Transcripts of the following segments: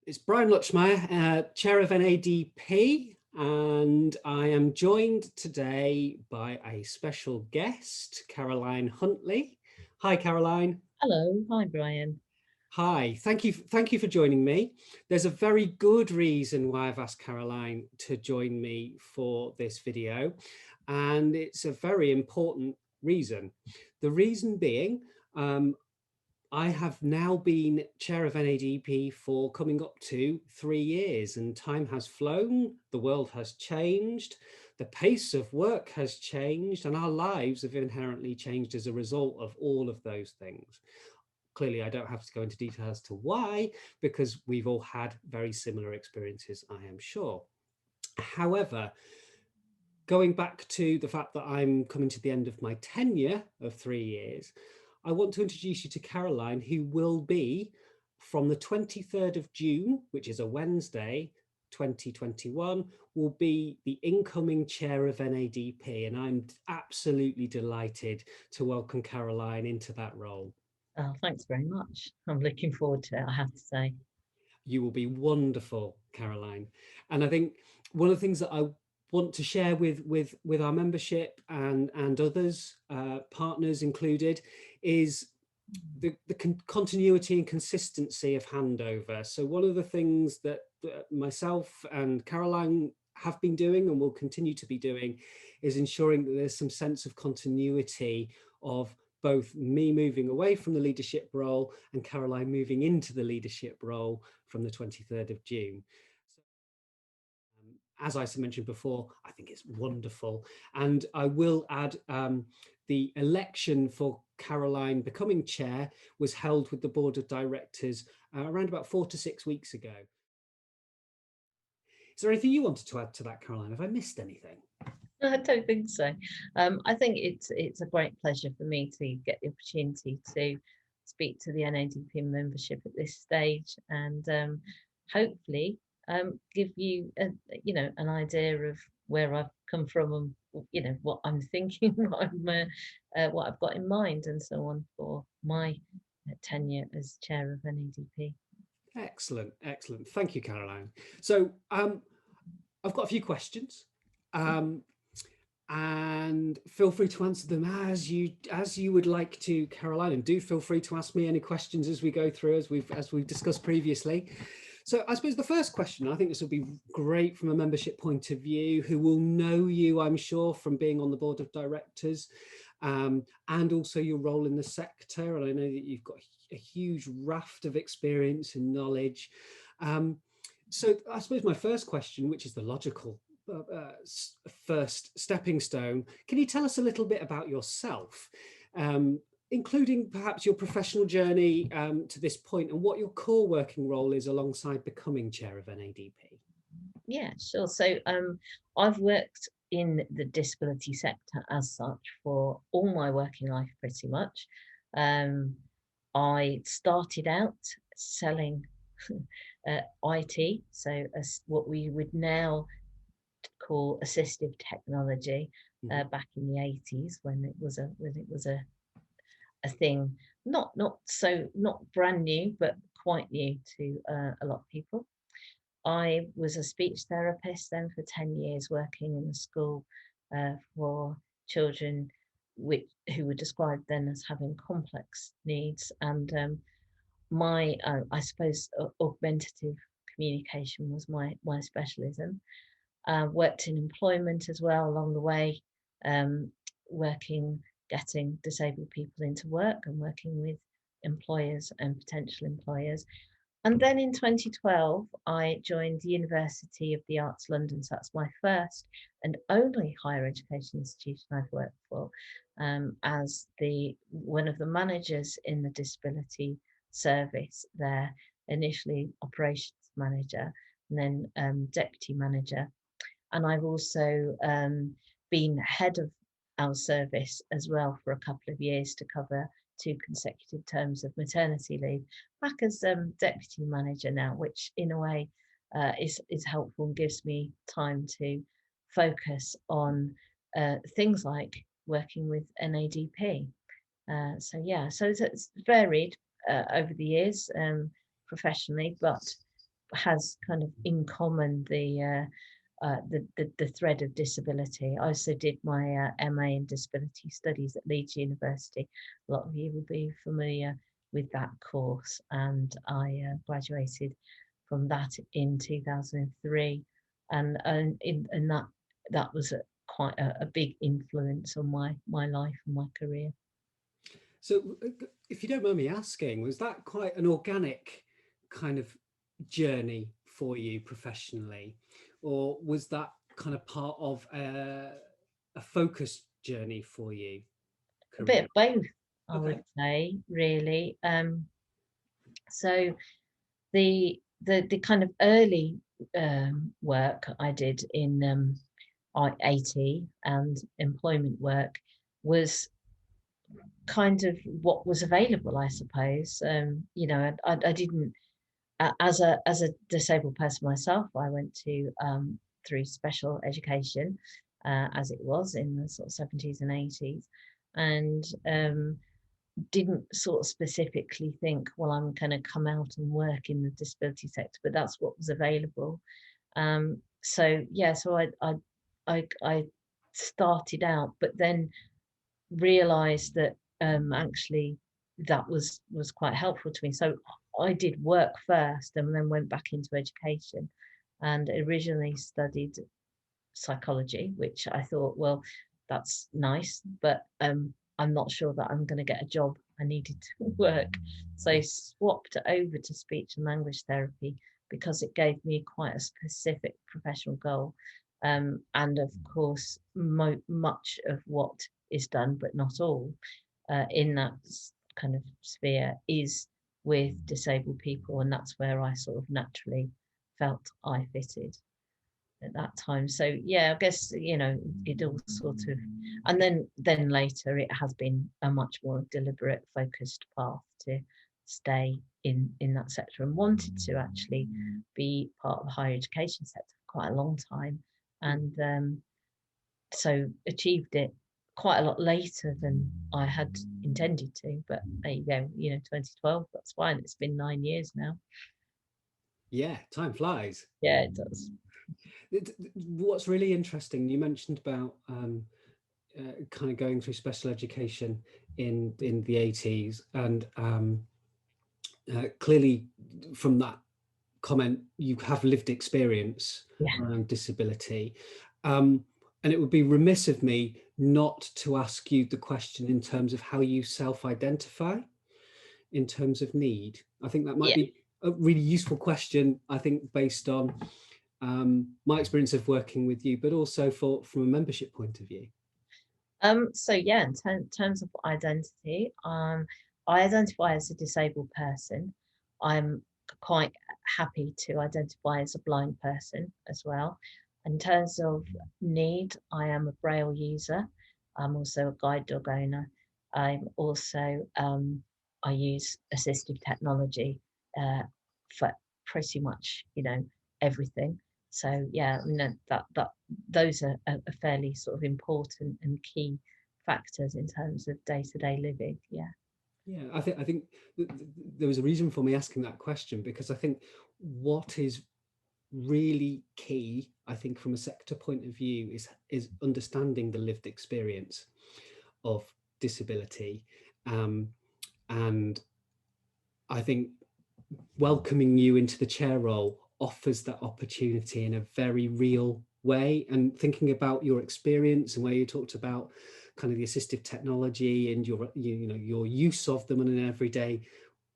It's Brian Lutschmeyer, Chair of NADP, and I am joined today by a special guest, Caroline Huntley. Hi, Caroline. Hello, hi Brian. Hi, thank you for joining me. There's a very good reason why I've asked Caroline to join me for this video, and it's a very important reason. The reason being, um, I have now been chair of NADP for coming up to 3 years, and time has flown, the world has changed, the pace of work has changed, and our lives have inherently changed as a result of all of those things. Clearly, I don't have to go into detail as to why, because we've all had very similar experiences, I am sure. However, going back to the fact that I'm coming to the end of my tenure of 3 years, I want to introduce you to Caroline, who will be from the 23rd of June, which is a Wednesday, 2021, will be the incoming chair of NADP. And I'm absolutely delighted to welcome Caroline into that role. Oh, thanks very much. I'm looking forward to it, I have to say. You will be wonderful, Caroline. And I think one of the things that I want to share with our membership and others, partners included, is the continuity and consistency of handover. So one of the things that myself and Caroline have been doing and will continue to be doing is ensuring that there's some sense of continuity of both me moving away from the leadership role and Caroline moving into the leadership role from the 23rd of June. As I mentioned before, I think it's wonderful. And I will add the election for Caroline becoming chair was held with the board of directors around about 4 to 6 weeks ago. Is there anything you wanted to add to that, Caroline? Have I missed anything? I don't think so. I think it's a great pleasure for me to get the opportunity to speak to the NADP membership at this stage and hopefully give you an idea of where I've come from and what I'm thinking, what I've got in mind, and so on for my tenure as chair of NADP. Excellent, excellent. Thank you, Caroline. So I've got a few questions. And feel free to answer them as you would like to, Caroline, and do feel free to ask me any questions as we go through, as we've discussed previously. So I suppose the first question, I think this will be great from a membership point of view, who will know you, I'm sure, from being on the board of directors, and also your role in the sector. And I know that you've got a huge raft of experience and knowledge. So I suppose my first question, which is the logical first stepping stone, can you tell us a little bit about yourself, including perhaps your professional journey to this point and what your core working role is alongside becoming chair of NADP? Yeah, sure. So I've worked in the disability sector as such for all my working life pretty much. I started out selling IT, so what we would now call assistive technology, back in the 80s when it was a thing, not brand new, but quite new to a lot of people. I was a speech therapist then for 10 years, working in a school for children who were described then as having complex needs. And my, I suppose, augmentative communication was my specialism. Worked in employment as well along the way, getting disabled people into work and working with employers and potential employers. And then in 2012, I joined the University of the Arts London. So that's my first and only higher education institution I've worked for, as one of the managers in the disability service there, initially operations manager and then deputy manager. And I've also been head of our service as well for a couple of years to cover 2 consecutive terms of maternity leave, back as deputy manager now, which in a way is helpful and gives me time to focus on things like working with NADP. So it's varied over the years professionally, but has kind of in common the thread of disability. I also did my MA in Disability Studies at Leeds University. A lot of you will be familiar with that course, and I graduated from that in 2003, and that was quite a big influence on my life and my career. So if you don't mind me asking, was that quite an organic kind of journey for you professionally, or was that kind of part of a focused journey for you? A bit of both, I Okay. would say, really. So the kind of early work I did in AT and employment work was kind of what was available, I suppose. You know, I didn't, as a disabled person myself, I went to through special education, as it was in the sort of 70s and 80s, and didn't sort of specifically think, well, I'm going to come out and work in the disability sector, but that's what was available. So yeah, so I started out, but then realized that actually that was quite helpful to me. So I did work first and then went back into education, and originally studied psychology, which I thought, well, that's nice, but I'm not sure that I'm going to get a job. I needed to work. So I swapped over to speech and language therapy because it gave me quite a specific professional goal. And of course, much of what is done, but not all, in that kind of sphere is with disabled people. And that's where I sort of naturally felt I fitted at that time. So yeah, I guess, you know, it all sort of, and then later it has been a much more deliberate, focused path to stay in that sector, and wanted to actually be part of the higher education sector for quite a long time, and so achieved it quite a lot later than I had intended to. But there you go, you know, 2012, that's fine. It's been 9 years now. Yeah, time flies. Yeah, it does. What's really interesting, you mentioned about kind of going through special education in the 80s, and clearly from that comment you have lived experience Yeah. around disability, and it would be remiss of me not to ask you the question in terms of how you self-identify in terms of need. I think that might Yeah. be a really useful question, I think, based on my experience of working with you, but also from a membership point of view. So yeah, in terms of identity, I identify as a disabled person. I'm quite happy to identify as a blind person as well. In terms of need, I am a Braille user. I'm also a guide dog owner. I'm also I use assistive technology for pretty much, you know, everything. So yeah, that those are fairly sort of important and key factors in terms of day-to-day living. Yeah. Yeah, I think there was a reason for me asking that question, because I think what is really key, I think, from a sector point of view, is understanding the lived experience of disability, and I think welcoming you into the chair role offers that opportunity in a very real way. And thinking about your experience and where you talked about kind of the assistive technology and your use of them on an everyday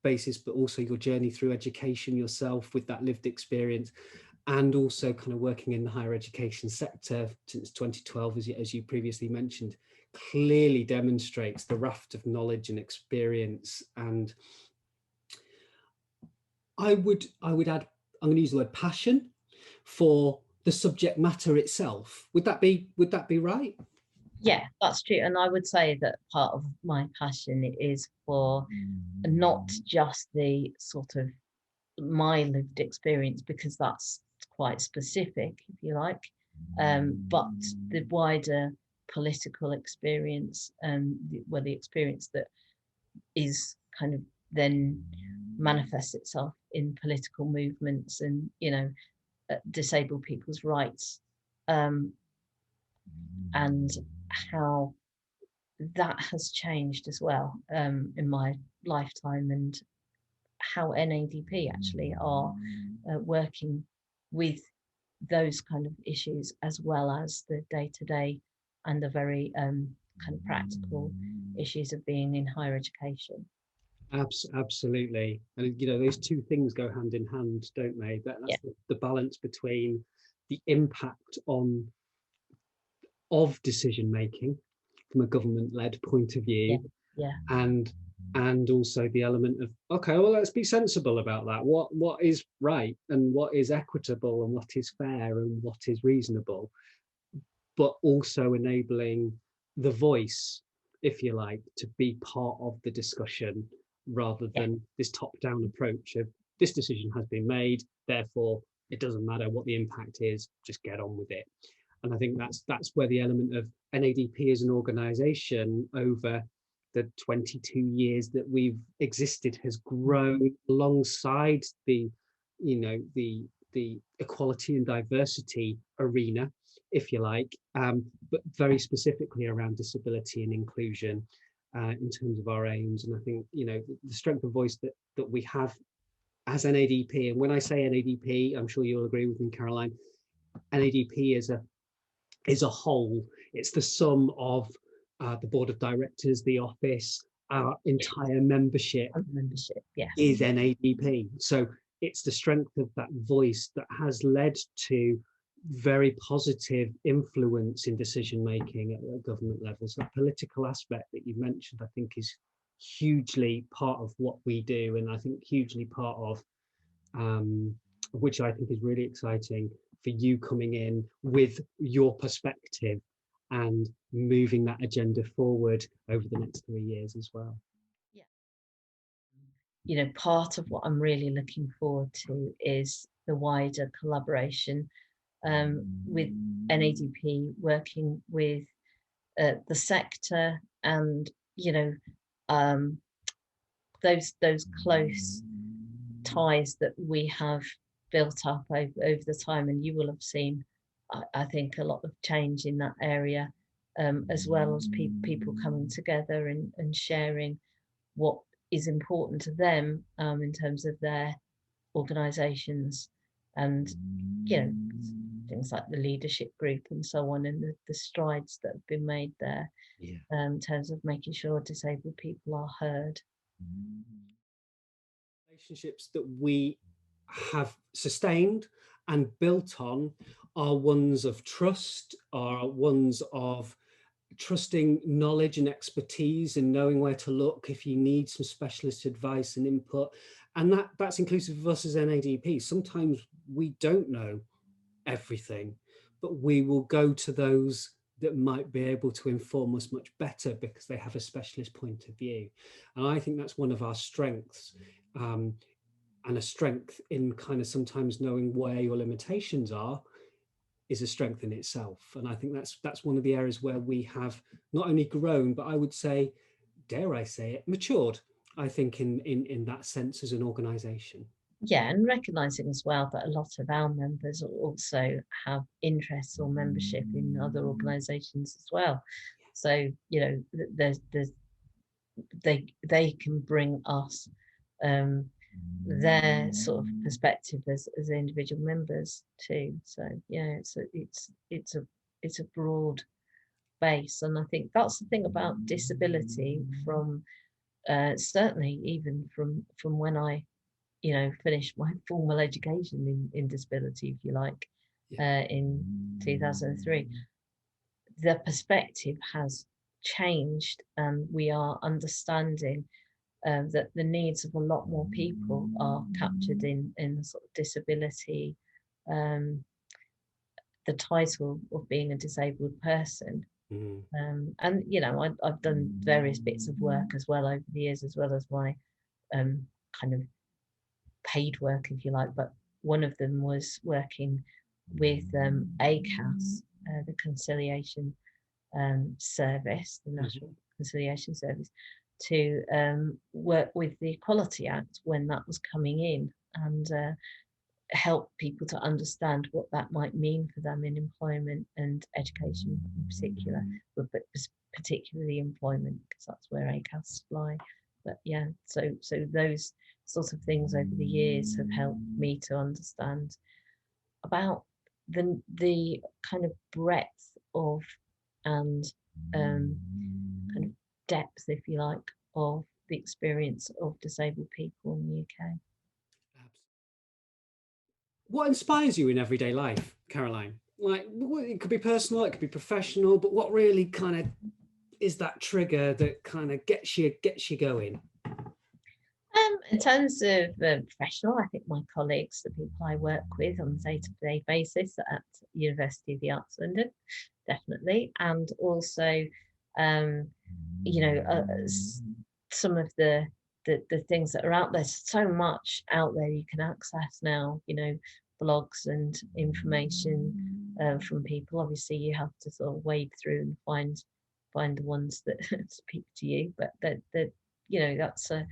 basis, but also your journey through education yourself with that lived experience, and also kind of working in the higher education sector since 2012, as you previously mentioned, clearly demonstrates the raft of knowledge and experience. And I would add, I'm going to use the word passion for the subject matter itself. Would that be right? Yeah, that's true. And I would say that part of my passion is for not just the sort of my lived experience, because that's quite specific, if you like, but the wider political experience, and the experience that is kind of then manifests itself in political movements and, you know, disabled people's rights, and how that has changed as well in my lifetime, and how NADP actually are working with those kind of issues, as well as the day-to-day and the very kind of practical issues of being in higher education. Absolutely. And, you know, those two things go hand in hand, don't they? That's the balance between the impact of decision making from a government-led point of view, and also the element of, okay, well, let's be sensible about that. What is right and what is equitable and what is fair and what is reasonable, but also enabling the voice, if you like, to be part of the discussion, rather than this top-down approach of this decision has been made, therefore it doesn't matter what the impact is, just get on with it. And I think that's where the element of NADP as an organisation over the 22 years that we've existed has grown alongside the, you know, the equality and diversity arena, if you like, but very specifically around disability and inclusion in terms of our aims. And I think, you know, the strength of voice that we have as NADP, and when I say NADP, I'm sure you'll agree with me, Caroline, NADP is a whole. It's the sum of the board of directors, the office, our entire membership is NADP. So it's the strength of that voice that has led to very positive influence in decision making at the government level. So that political aspect that you mentioned, I think, is hugely part of what we do, and I think hugely part of which I think is really exciting for you coming in with your perspective and moving that agenda forward over the next 3 years as well. Yeah. You know, part of what I'm really looking forward to is the wider collaboration with NADP, working with the sector, and, you know, those close ties that we have built up over the time. And you will have seen, I think, a lot of change in that area, as well as people coming together and sharing what is important to them in terms of their organisations, and, you know, things like the leadership group and so on, and the strides that have been made there in terms of making sure disabled people are heard. Relationships that we have sustained and built on are ones of trust, are ones of trusting knowledge and expertise and knowing where to look if you need some specialist advice and input. And that's inclusive of us as NADP. Sometimes we don't know everything, but we will go to those that might be able to inform us much better because they have a specialist point of view. And I think that's one of our strengths, and a strength in kind of sometimes knowing where your limitations are is a strength in itself. And I think that's one of the areas where we have not only grown, but I would say, dare I say it, matured, I think, in that sense as an organisation. Yeah, and recognising as well that a lot of our members also have interests or membership in other organisations as well. So, you know, they can bring us their sort of perspective as individual members too. So yeah, it's a broad base, and I think that's the thing about disability. From certainly even from when I, you know, finished my formal education in disability, if you like, in 2003, the perspective has changed, and we are understanding that the needs of a lot more people are captured in sort of disability, the title of being a disabled person. And, you know, I've done various bits of work as well over the years, as well as my kind of paid work, if you like. But one of them was working with ACAS, the Conciliation Service, the National Conciliation Service, to work with the Equality Act when that was coming in, and help people to understand what that might mean for them in employment and education in particular, but particularly employment, because that's where ACAS fly. But yeah, so those sorts of things over the years have helped me to understand about the kind of breadth of and kind of depth, if you like, of the experience of disabled people in the UK. What inspires you in everyday life, Caroline? Like, it could be personal, it could be professional, but what really kind of is that trigger that kind of gets you going? In terms of professional, I think my colleagues, the people I work with on a day-to-day basis at University of the Arts London, definitely, and also, you know, some of the things that are out there. So much out there you can access now, you know, blogs and information from people. Obviously, you have to sort of wade through and find the ones that speak to you, but that you know, that's a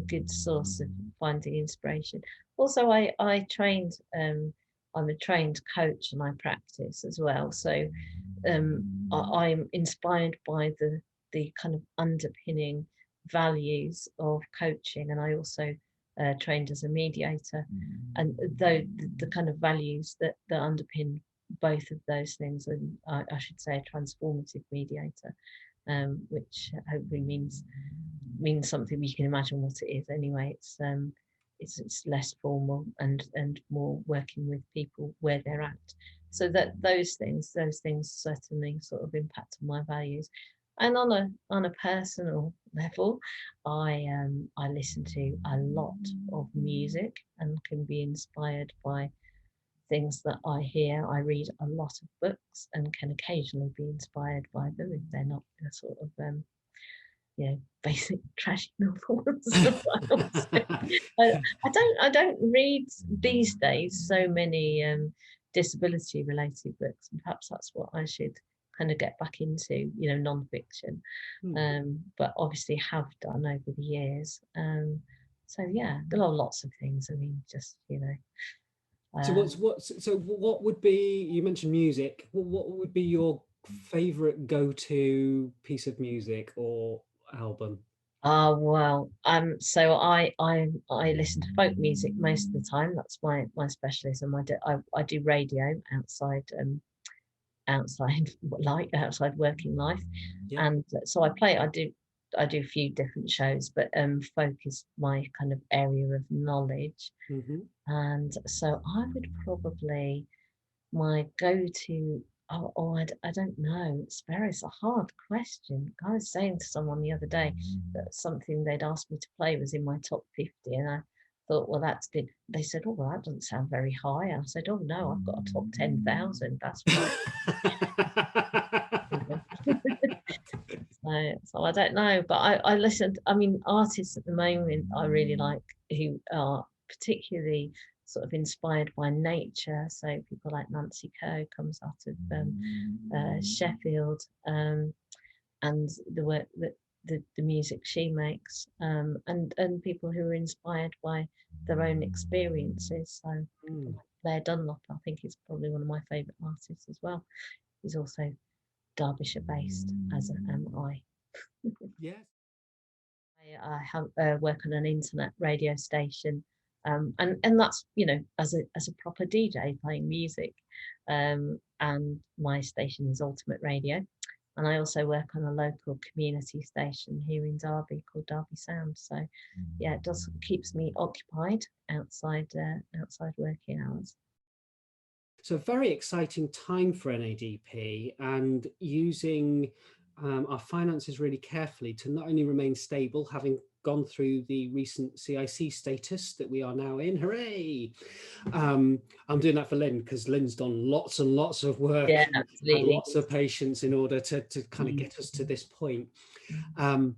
good source of finding inspiration. Also, I trained. I'm a trained coach and I practice as well. So I'm inspired by the kind of underpinning values of coaching, and I also trained as a mediator, and though the kind of values that underpin both of those things, and I should say a transformative mediator, which hopefully means something you can imagine what it is anyway. It's less formal and more working with people where they're at. So that those things certainly sort of impact on my values. And on a personal level, I listen to a lot of music and can be inspired by things that I hear. I read a lot of books and can occasionally be inspired by them if they're not a sort of you know, basic tragic novels. So I don't read these days so many disability related books, and perhaps that's what I should kind of get back into, you know, non-fiction. But obviously have done over the years. So yeah, there are lots of things. I mean, just, you know. So what would be, you mentioned music, what would be your favorite go-to piece of music or album? Well, so I listen to folk music most of the time. That's my specialism. I do radio outside outside working life, Yeah. and so I do a few different shows, but folk is my kind of area of knowledge, and so I would probably, my go-to, I don't know, it's a hard question. I was saying to someone the other day that something they'd asked me to play was in my top 50, and I thought, well, that's good. They said, oh, well, that doesn't sound very high. I said, oh no, I've got a top 10,000, that's right. So I don't know, but I listened. I mean, artists at the moment I really like, who are particularly sort of inspired by nature. So people like Nancy Kerr comes out of Sheffield, and the work that the music she makes, and people who are inspired by their own experiences. So people like Claire Dunlop, I think, is probably one of my favourite artists as well. He's also Derbyshire based, as am I. Yes. I have, work on an internet radio station, and that's, you know, as a proper DJ playing music, and my station is Ultimate Radio, and I also work on a local community station here in Derby called Derby Sound. So yeah, it does keeps me occupied outside working hours. So a very exciting time for NADP, and using our finances really carefully to not only remain stable, having gone through the recent CIC status that we are now in. Hooray! I'm doing that for Lynn because Lynn's done lots and lots of work, Yeah, and absolutely. lots of patience in order to kind of get us to this point. But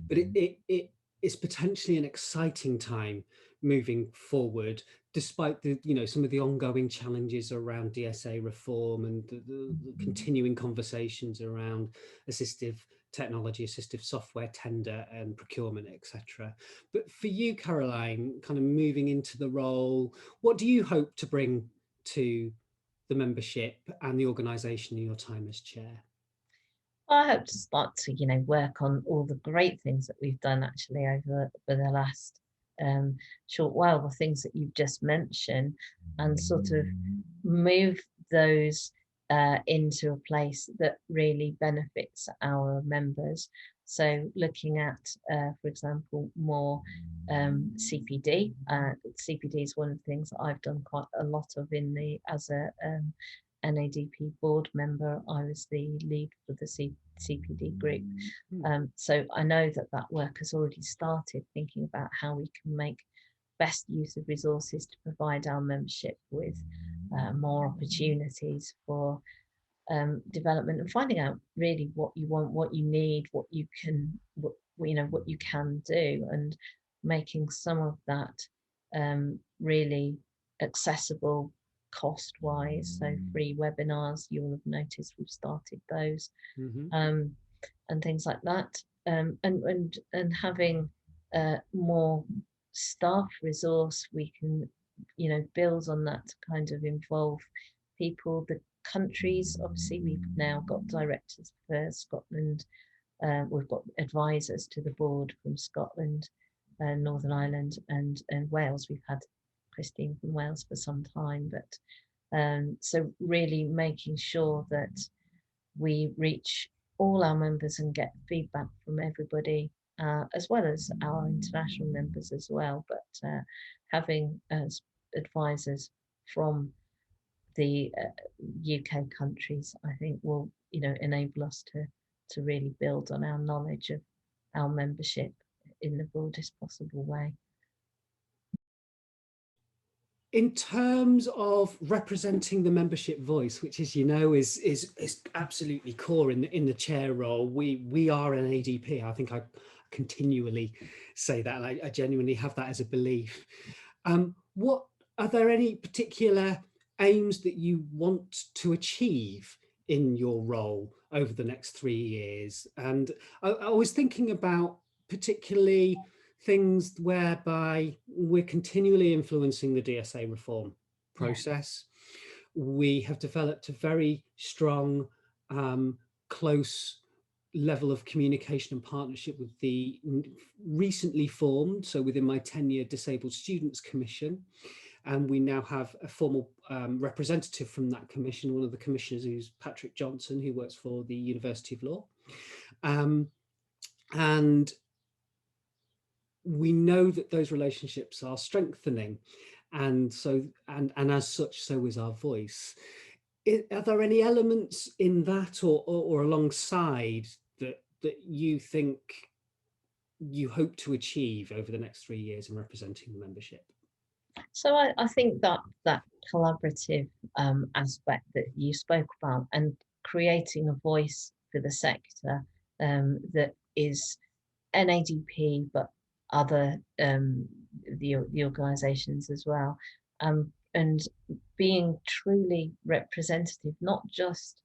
it's potentially an exciting time moving forward, despite the, you know, some of the ongoing challenges around DSA reform and the continuing conversations around assistive technology assistive software tender and procurement, etc. But for you, Caroline, kind of moving into the role, what do you hope to bring to the membership and the organisation in your time as chair? I hope to start to, work on all the great things that we've done actually over the last short while, the things that you've just mentioned, and sort of move those into a place that really benefits our members. So looking at, for example, more CPD. CPD is one of the things that I've done quite a lot of as a NADP board member. I was the lead for the CPD group. So I know that work has already started, thinking about how we can make best use of resources to provide our membership with more opportunities for development, and finding out really what you want, what you need, what you can do, and making some of that really accessible cost wise. So free webinars, you'll have noticed we've started those. And things like that, and having more staff resource, we can build on that to kind of involve people, the countries. Obviously we've now got directors for Scotland, we've got advisors to the board from Scotland, Northern Ireland and Wales. We've had Christine from Wales for some time, but so really making sure that we reach all our members and get feedback from everybody, as well as our international members as well. But having advisors from the UK countries, I think will enable us to really build on our knowledge of our membership in the broadest possible way. In terms of representing the membership voice, which, as you know, is absolutely core in the chair role, we are an ADP. I think I continually say that, and I genuinely have that as a belief. What are there any particular aims that you want to achieve in your role over the next 3 years? And I was thinking about particularly things whereby we're continually influencing the DSA reform process. Yeah. We have developed a very strong, close level of communication and partnership with the recently formed, so within my tenure, Disabled Students Commission. And we now have a formal representative from that commission. One of the commissioners is Patrick Johnson, who works for the University of Law. And we know that those relationships are strengthening, and as such, so is our voice. Are there any elements in that or alongside that you think you hope to achieve over the next 3 years in representing the membership? So I think that collaborative aspect that you spoke about, and creating a voice for the sector that is NADP, but other the organisations as well, and being truly representative, not just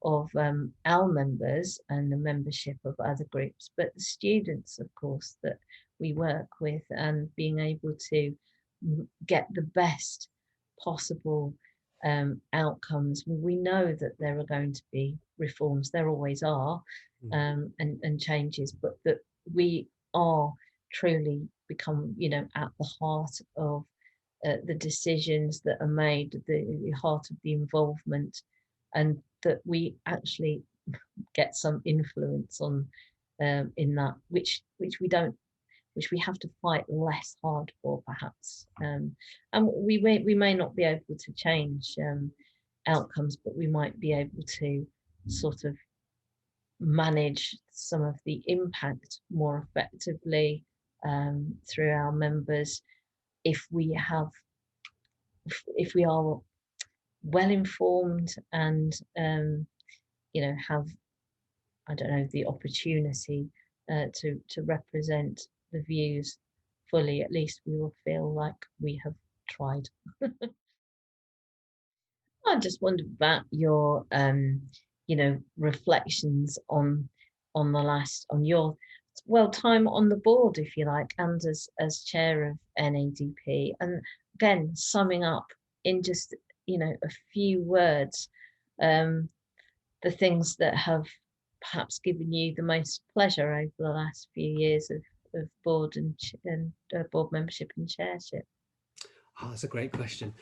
of our members and the membership of other groups, but the students, of course, that we work with, and being able to get the best possible outcomes. We know that there are going to be reforms, there always are, and changes, but that we are truly become, at the heart of the decisions that are made, the heart of the involvement, and that we actually get some influence on in that, which we have to fight less hard for, perhaps. And we may not be able to change outcomes, but we might be able to sort of manage some of the impact more effectively through our members if we are well informed and have, I don't know, the opportunity to represent the views fully. At least we will feel like we have tried. I just wondered about your reflections on on your time on the board, if you like, and as chair of NADP. And again, summing up in just, a few words, the things that have perhaps given you the most pleasure over the last few years of board and board membership and chairship. Oh, that's a great question.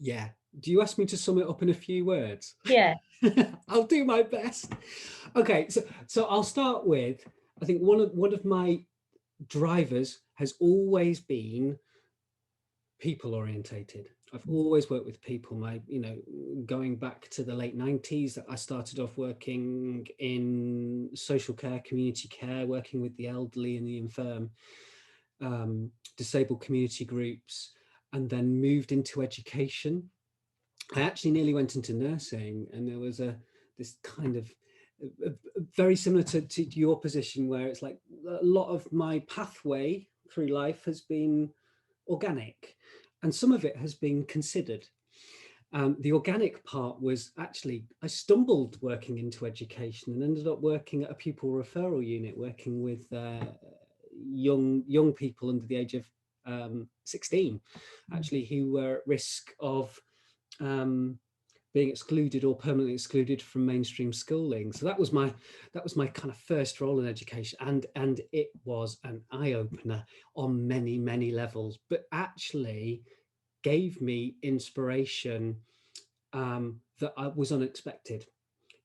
Yeah. Do you ask me to sum it up in a few words? Yeah. I'll do my best. Okay, so I'll start with, I think one of my drivers has always been people orientated. I've always worked with people. Going back to the late 90s, I started off working in social care, community care, working with the elderly and the infirm, disabled community groups, and then moved into education. I actually nearly went into nursing, and there was this kind of very similar to your position, where it's like a lot of my pathway through life has been organic, and some of it has been considered. The organic part was actually, I stumbled working into education and ended up working at a pupil referral unit, working with young people under the age of 16, actually, who were at risk of being excluded or permanently excluded from mainstream schooling. So that was my kind of first role in education, and it was an eye-opener on many levels, but actually gave me inspiration that was unexpected,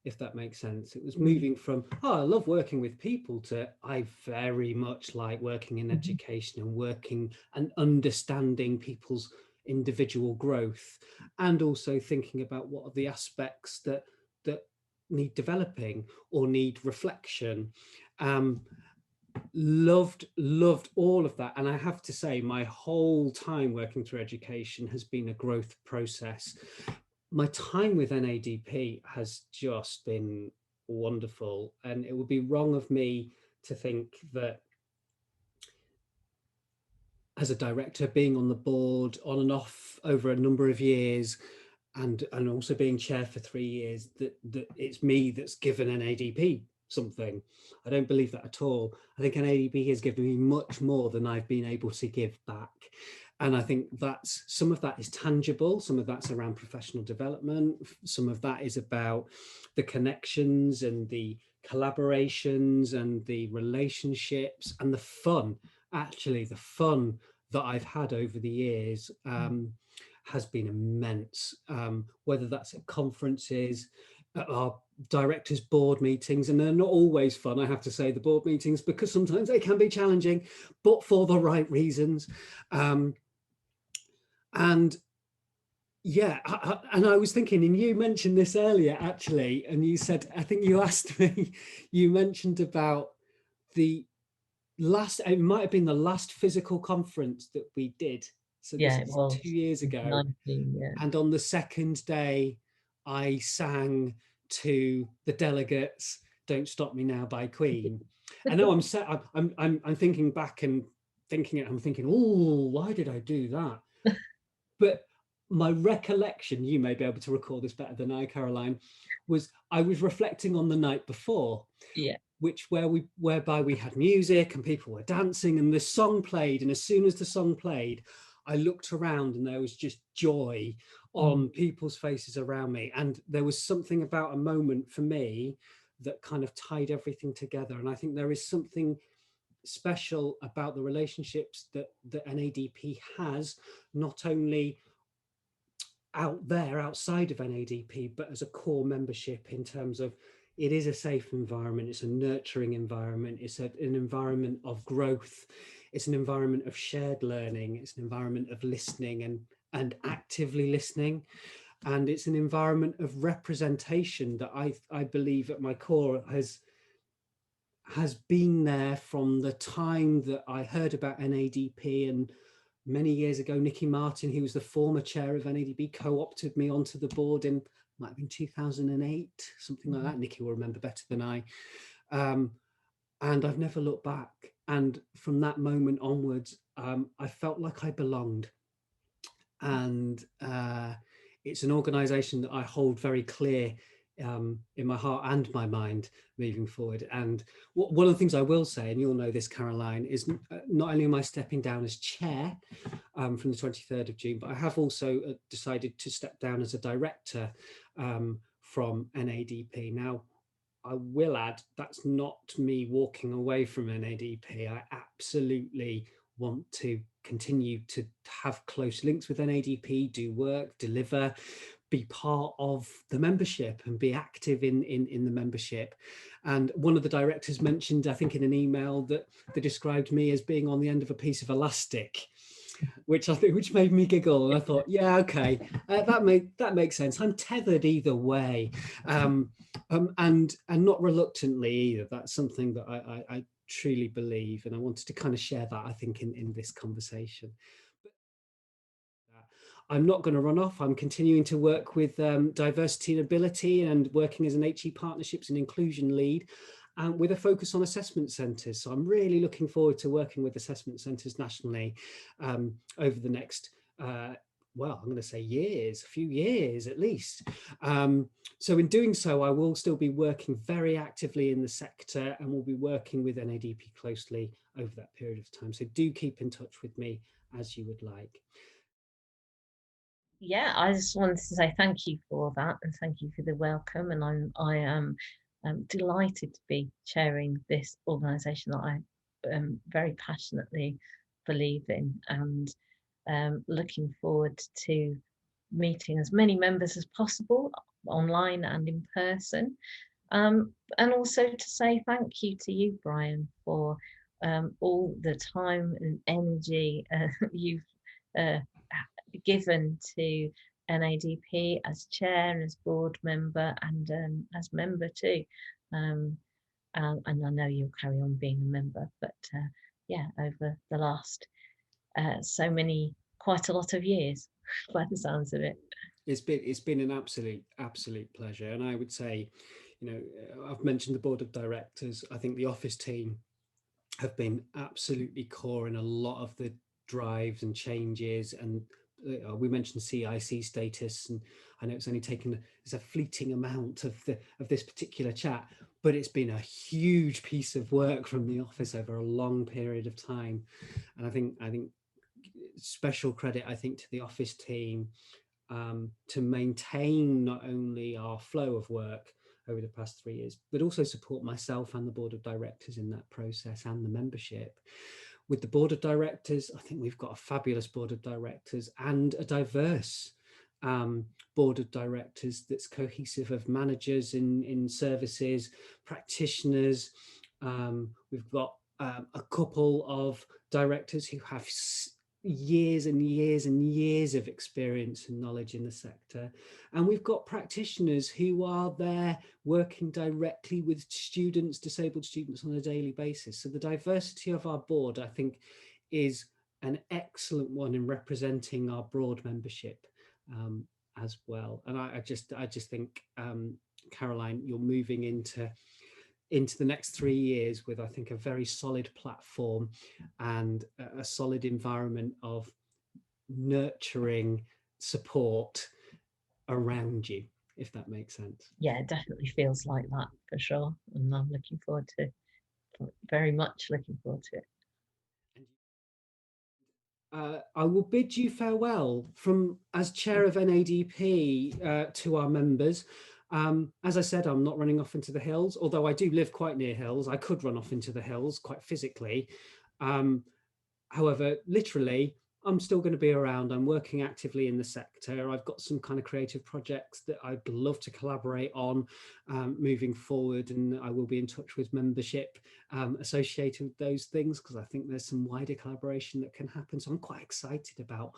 if that makes sense. It was moving from, I love working with people, to I very much like working in education and working and understanding people's individual growth, and also thinking about what are the aspects that need developing or need reflection. Loved all of that, and I have to say my whole time working through education has been a growth process. My time with NADP has just been wonderful, and it would be wrong of me to think that as a director, being on the board on and off over a number of years, and also being chair for 3 years, that it's me that's given NADP something. I don't believe that at all. I think NADP has given me much more than I've been able to give back. And I think that's, some of that is tangible, some of that's around professional development, some of that is about the connections and the collaborations and the relationships and the fun. Actually, the fun that I've had over the years has been immense, whether that's at conferences, at our directors' board meetings, and they're not always fun, I have to say, the board meetings, because sometimes they can be challenging, but for the right reasons. And yeah, and I was thinking, and you mentioned this earlier, actually, and you said, I think you asked me, you mentioned about the last, it might have been the last physical conference that we did. So this It is was 2 years ago. 19, yeah. And on the second day, I sang to the delegates "Don't Stop Me Now" by Queen. I know I'm thinking back and I'm thinking, oh, why did I do that? But my recollection, you may be able to recall this better than I, Caroline, was I was reflecting on the night before, whereby we had music and people were dancing and the song played, and as soon as the song played, I looked around and there was just joy on people's faces around me, and there was something about a moment for me that kind of tied everything together. And I think there is something special about the relationships that NADP has, not only out there outside of NADP, but as a core membership, in terms of it is a safe environment, it's a nurturing environment, it's an environment of growth, it's an environment of shared learning, it's an environment of listening and actively listening, and it's an environment of representation that I believe at my core has been there from the time that I heard about NADP. And many years ago, Nicky Martin, who was the former chair of NADP, co-opted me onto the board in, might have been 2008, something like that. Nicky will remember better than I. And I've never looked back. And from that moment onwards, I felt like I belonged. And it's an organisation that I hold very clear in my heart and my mind moving forward. And one of the things I will say, and you'll know this, Caroline, is not only am I stepping down as chair from the 23rd of June, but I have also decided to step down as a director from NADP. Now, I will add, that's not me walking away from NADP. I absolutely want to continue to have close links with NADP, do work, deliver, be part of the membership and be active in the membership. And one of the directors mentioned, I think in an email, that they described me as being on the end of a piece of elastic, which made me giggle. And I thought, yeah, okay, that makes sense. I'm tethered either way, and not reluctantly either. That's something that I truly believe, and I wanted to kind of share that, I think, in this conversation. I'm not going to run off. I'm continuing to work with diversity and ability and working as an HE partnerships and inclusion lead with a focus on assessment centres. So I'm really looking forward to working with assessment centres nationally over the next, well, I'm going to say years, a few years at least. So in doing so, I will still be working very actively in the sector and will be working with NADP closely over that period of time. So do keep in touch with me as you would like. Yeah, I just wanted to say thank you for that, and thank you for the welcome. And I am delighted to be chairing this organisation that I very passionately believe in, and looking forward to meeting as many members as possible, online and in person. And also to say thank you to you, Brian, for all the time and energy you've given to NADP as chair and as board member, and as member too. And I know you'll carry on being a member, but yeah, over the last quite a lot of years, by the sounds of it. It's been an absolute pleasure. And I would say, you know, I've mentioned the board of directors. I think the office team have been absolutely core in a lot of the drives and changes. And we mentioned CIC status, and I know it's only taken as a fleeting amount of this particular chat, but it's been a huge piece of work from the office over a long period of time. And I think special credit, I think, to the office team to maintain not only our flow of work over the past 3 years, but also support myself and the board of directors in that process, and the membership. With the board of directors, I think we've got a fabulous board of directors and a diverse board of directors that's cohesive of managers in services, practitioners. We've got a couple of directors who have years and years and years of experience and knowledge in the sector, and we've got practitioners who are there working directly with students, disabled students, on a daily basis. So the diversity of our board, I think, is an excellent one in representing our broad membership as well. And I just think, Caroline, you're moving into the next 3 years with, I think, a very solid platform and a solid environment of nurturing support around you, if that makes sense. Yeah, it definitely feels like that for sure. And I'm very much looking forward to it. I will bid you farewell as chair of NADP to our members. As I said, I'm not running off into the hills, although I do live quite near hills. I could run off into the hills quite physically. However, literally, I'm still going to be around. I'm working actively in the sector. I've got some kind of creative projects that I'd love to collaborate on moving forward, and I will be in touch with membership associated with those things, because I think there's some wider collaboration that can happen. So I'm quite excited about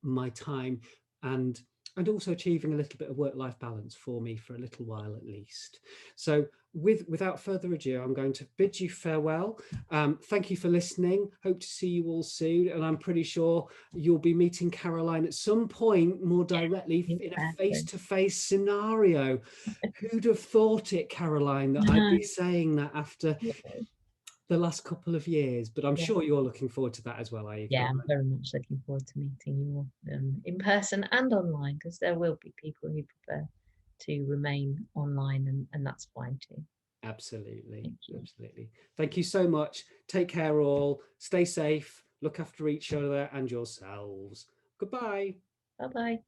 my time and also achieving a little bit of work-life balance for me for a little while at least. So without further ado, I'm going to bid you farewell. Thank you for listening. Hope to see you all soon. And I'm pretty sure you'll be meeting Caroline at some point more directly in a face-to-face scenario. Who'd have thought it, Caroline, that I'd be saying that after the last couple of years? But I'm sure you're looking forward to that as well, are you? Yeah, I'm very much looking forward to meeting you all in person and online, because there will be people who prefer to remain online, and that's fine too. Absolutely. Absolutely. Thank you so much. Take care all. Stay safe. Look after each other and yourselves. Goodbye. Bye bye.